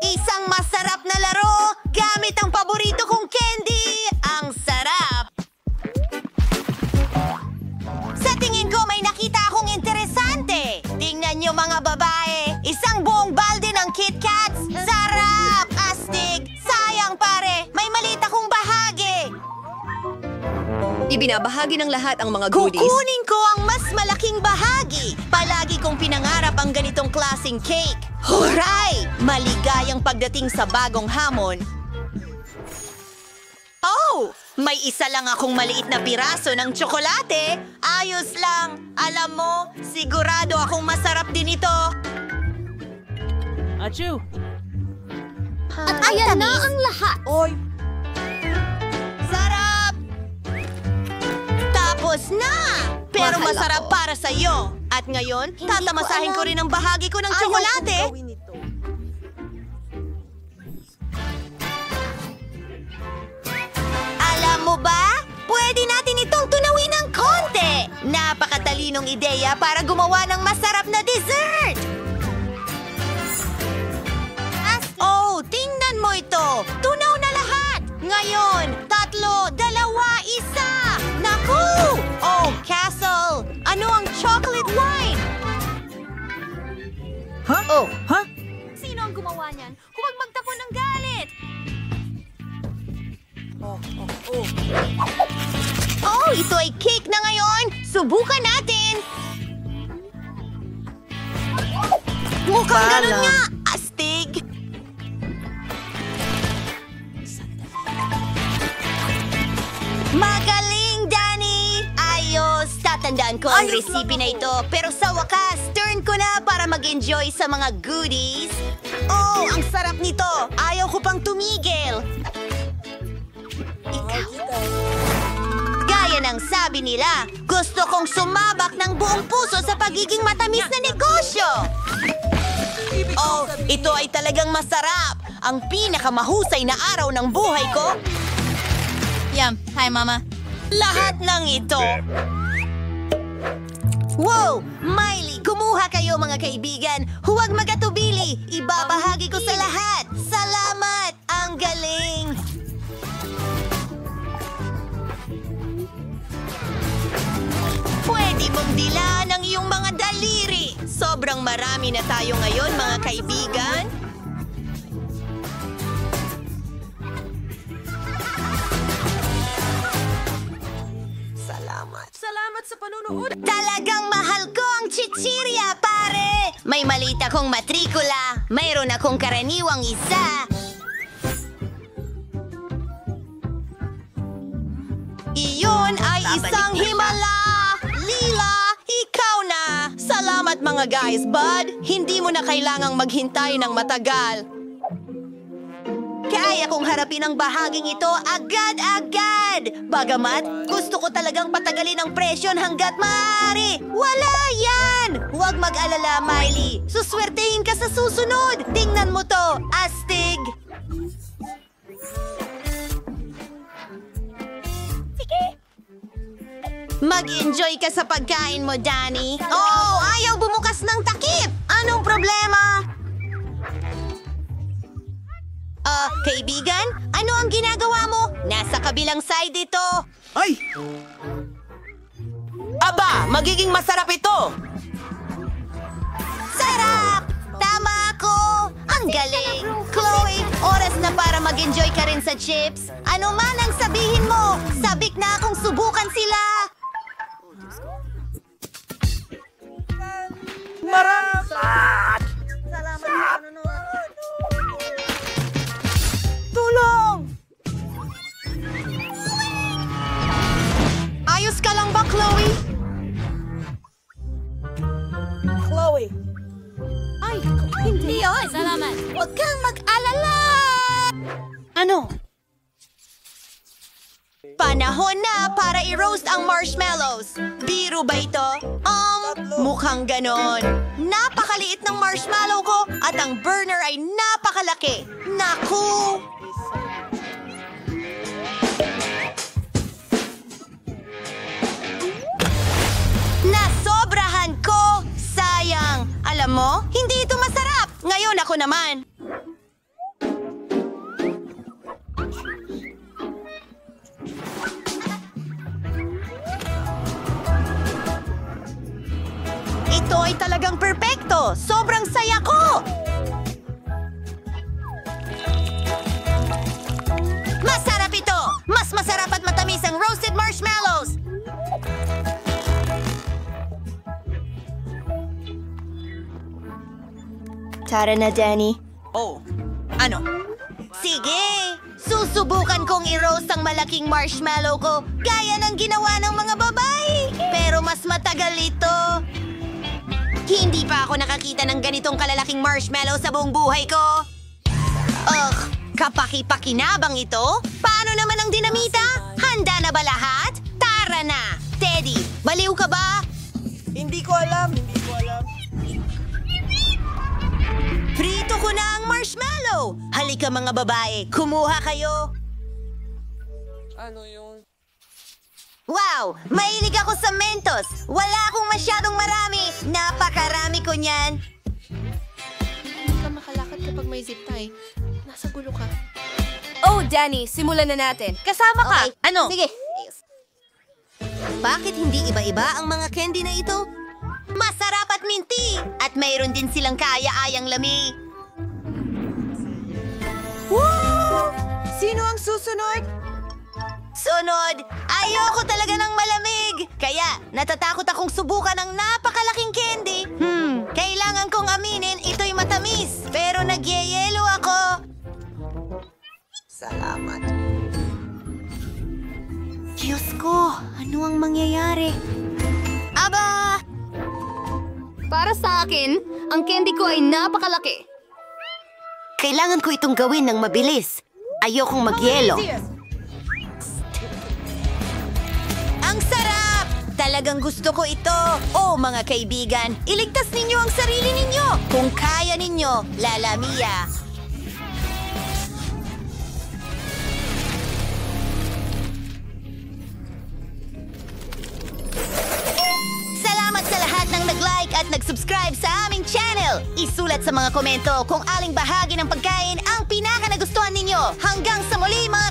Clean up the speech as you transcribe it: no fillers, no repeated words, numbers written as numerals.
Isang masarap na laro gamit ang paborito kong candy. Ang sarap! Sa tingin ko may nakita akong interesante. Tingnan nyo mga babae. Isang buong balde ng Kit Kats. Sarap! Astig! Sayang pare! May maliit akong bahagi. Ibinabahagi ng lahat ang mga goodies. Kukunin ko ang mas malaking bahagi. Palagi kong pinangarap ang ganitong klaseng cake. Huray! Maligayang pagdating sa bagong hamon. Oh! May isa lang akong maliit na piraso ng tsokolate. Ayos lang. Alam mo, sigurado akong masarap din ito. Achoo! At ayan na ang lahat. Oy! Sarap! Tapos na! Pero Mahal masarap ako. para sa'yo. At ngayon, Hindi tatamasahin ko ko alam. rin ang bahagi ko ng Ayaw tsokolate. kong gawin ito. Alam mo ba? Pwede natin itong tunawin ng konti. Napakatalinong ideya para gumawa ng masarap na dessert. Oh, tingnan mo ito. Tunaw na lahat. Ngayon, 3, 2, 1. Naku! Oh, Castle! Ano ang chocolate wine? Huh? Oh, Huh? Sino ang gumawa niyan? Huwag magtapon ng galit. oh, ito ay cake na ngayon. Subukan natin. Mukhang ganun nga. Astig. Magaling, Danny! Ayos! Tatandaan ko ang recipe na ito. Pero sa wakas, turn ko na para mag-enjoy sa mga goodies. Oh, ang sarap nito! Ayaw ko pang tumigil. Ikaw. Gaya ng sabi nila, gusto kong sumabak ng buong puso sa pagiging matamis na negosyo. Oh, ito ay talagang masarap. Ang pinakamahusay na araw ng buhay ko. Yum. Hi, Mama. Lahat ng ito. Wow! Miley, kumuha kayo mga kaibigan. Huwag magatubili. Ibabahagi ko sa lahat. Salamat! Ang galing! Pwede mong dilaan ang iyong mga daliri. Sobrang marami na tayo ngayon, mga kaibigan. Salamat sa panunood! Talagang mahal ko ang chichirya, pare! May maliit akong matrikula. Mayroon akong karaniwang isa. Iyon ay isang himala! Lila, ikaw na! Salamat mga guys, bud! Hindi mo na kailangang maghintay ng matagal. Kaya kong harapin ang bahaging ito agad-agad. Bagamat, gusto ko talagang patagalin ang presyon hanggat maaari. Wala yan! Huwag mag-alala, Miley. Suswertehin ka sa susunod. Tingnan mo to, astig. Sige. Mag-enjoy ka sa pagkain mo, Danny. Oh, ayaw bumukas ng takip. Anong problema? Kaibigan, ano ang ginagawa mo? Nasa kabilang side ito. Ay! Aba, magiging masarap ito. Sarap! Tama ako! Ang galing! Chloe, oras na para mag-enjoy ka rin sa chips. Ano man ang sabihin mo, sabik na akong subukan sila. Marapat! Tulong! Ayos ka lang ba, Chloe? Chloe! Ay, hindi yun. Salamat. Huwag kang mag-alala! Ano? Panahon na para i-roast ang marshmallows. Biro ba ito? Mukhang ganon. Napakaliit ng marshmallow ko at ang burner ay napakalaki. Naku! Nasobrahan ko! Sayang! Alam mo, hindi ito masarap! Ngayon Ngayon ako naman. Ito ay talagang perpekto! Sobrang saya ko! Masarap ito! Mas masarap at matamis ang roasted marshmallows! Tara na, Danny. Oh, ano? Sige! Susubukan kong i-roast ang malaking marshmallow ko gaya ng ginawa ng mga babae. Pero mas matagal ito. Hindi pa ako nakakita ng ganitong kalalaking marshmallow sa buong buhay ko. Ugh, kapaki-pakinabang ito? Paano naman ang dinamita? Handa na ba lahat? Tara na! Teddy, baliw ka ba? Hindi ko alam. Prito ko na ang marshmallow! Halika mga babae, kumuha kayo! Ano yun? Wow! Mahilig ako sa Mentos! Wala akong masyadong marami! Napakarami ko niyan! Hindi ka makalakad kapag may zip tie. Nasa gulo ka. Oh, Danny, simulan na natin. Kasama ka! Okay. Ano? Sige. Bakit hindi iba-iba ang mga candy na ito? Masarap at minty! At mayroon din silang kaaya-ayang lami. Woo! Sino ang susunod? Sunod, ayoko talaga ng malamig. Kaya, natatakot akong subukan ng napakalaking candy. Kailangan kong aminin, ito'y matamis. Pero nagyeyelo ako. Salamat. Diyos ko, ano ang mangyayari? Aba! Para sa akin, ang candy ko ay napakalaki. Kailangan ko itong gawin ng mabilis. Ayokong magyelo. Ang sarap! Talagang gusto ko ito. Oh, mga kaibigan, iligtas ninyo ang sarili ninyo. Kung kaya ninyo, Lala Mia. Salamat sa lahat ng nag-like at nag-subscribe sa aming channel. Isulat sa mga komento kung aling bahagi ng pagkain ang pinaka nagustuhan ninyo. Hanggang sa muli, mga